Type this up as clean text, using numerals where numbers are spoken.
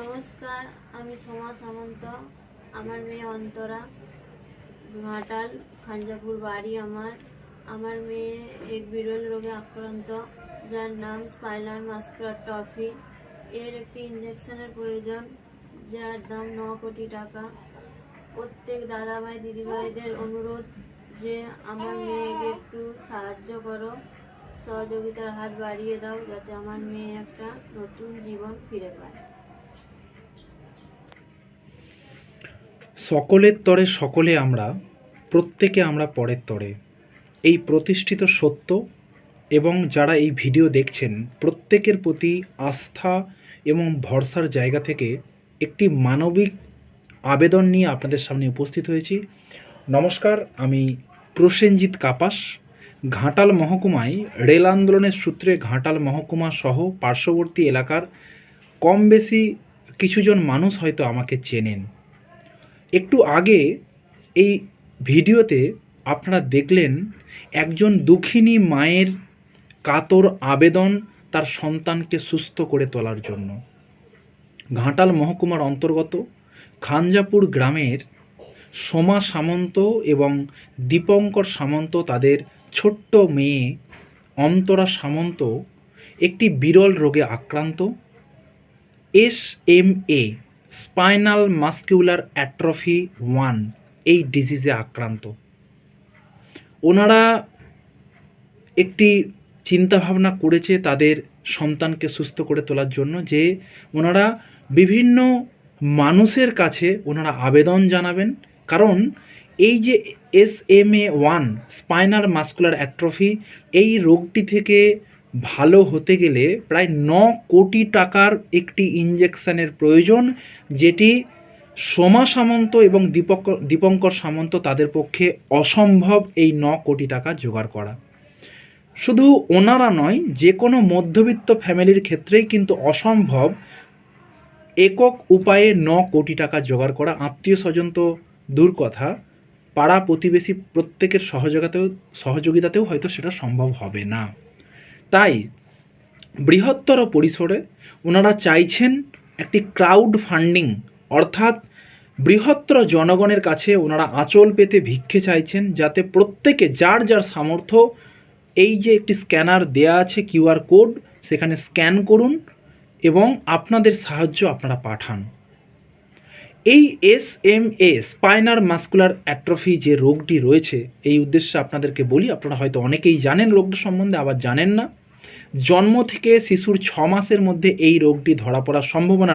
নমস্কার, আমি সোমা সামন্ত। আমার মেয়ে অন্তরা, ঘাটাল খাঞ্জাপুর বাড়ি। আমার মেয়ে এক বিরল রোগে আক্রান্ত, যার নাম স্পাইনাল মাস্কুলার অ্যাট্রফি। এর একটি ইঞ্জেকশনের প্রয়োজন, যার দাম 9 কোটি টাকা। প্রত্যেক দাদাভাই দিদিভাইদের অনুরোধ যে আমার মেয়েকে একটু সাহায্য করো, সহযোগিতার হাত বাড়িয়ে দাও, যাতে আমার মেয়ে একটা নতুন জীবন ফিরে পায়। সকলের তরে সকলে আমরা, প্রত্যেকে আমরা পরের তরে। এই প্রতিষ্ঠিত সত্য এবং যারা এই ভিডিও দেখছেন প্রত্যেকের প্রতি আস্থা এবং ভরসার জায়গা থেকে একটি মানবিক আবেদন নিয়ে আপনাদের সামনে উপস্থিত হয়েছি। নমস্কার, আমি প্রসেনজিৎ কাপাস। ঘাটাল মহকুমায় রেল আন্দোলনের সূত্রে ঘাটাল মহকুমা সহ পার্শ্ববর্তী এলাকার কম বেশি কিছুজন মানুষ হয়তো আমাকে চেনেন। একটু আগে এই ভিডিওতে আপনারা দেখলেন একজন দুঃখিনী মায়ের কাতর আবেদন তার সন্তানকে সুস্থ করে তোলার জন্য। ঘাটাল মহকুমার অন্তর্গত খাঞ্জাপুর গ্রামের সোমা সামন্ত এবং দীপঙ্কর সামন্ত, তাদের ছোট্ট মেয়ে অন্তরা সামন্ত একটি বিরল রোগে আক্রান্ত, SMA স্পাইনাল মাস্কুলার অ্যাট্রফি 1 এই ডিজিজে আক্রান্ত। ওনারা একটি চিন্তাভাবনা করেছে তাদের সন্তানকে সুস্থ করে তোলার জন্য, যে ওনারা বিভিন্ন মানুষের কাছে ওনারা আবেদন জানাবেন। কারণ এই যে SMA1 স্পাইনাল মাস্কুলার অ্যাট্রফি, এই রোগটি থেকে ভালো হতে গেলে প্রায় 9 কোটি টাকার একটি ইঞ্জেকশনের প্রয়োজন, যেটি সোমা সামন্ত এবং দীপঙ্কর সামন্ত তাদের পক্ষে অসম্ভব এই 9 কোটি টাকা জোগাড় করা। শুধু ওনারা নয়, যে কোনো মধ্যবিত্ত ফ্যামিলির ক্ষেত্রেই কিন্তু অসম্ভব একক উপায়ে 9 কোটি টাকা জোগাড় করা। আত্মীয় স্বজন তো দূর কথা, পাড়া প্রতিবেশী প্রত্যেকের সহযোগিতাতেও হয়তো সেটা সম্ভব হবে না। তাই বৃহত্তর পরিসরে ওনারা চাইছেন একটি ক্রাউড ফান্ডিং, অর্থাৎ বৃহত্তর জনগণের কাছে ওনারা আঁচল পেতে ভিক্ষে চাইছেন, যাতে প্রত্যেকে যার যার সামর্থ্য, এই যে একটি স্ক্যানার দেয়া আছে QR কোড, সেখানে স্ক্যান করুন এবং আপনাদের সাহায্য আপনারা পাঠান। এই SMA স্পাইনাল মাস্কুলার অ্যাট্রফি যে রোগটি রয়েছে, এই উদ্দেশ্যে আপনাদেরকে বলি, আপনারা হয়তো অনেকেই জানেন রোগটা সম্বন্ধে, আবার জানেন না। জন্ম থেকে শিশুর 6 মাসের মধ্যে এই রোগটি ধরা পড়ার সম্ভাবনা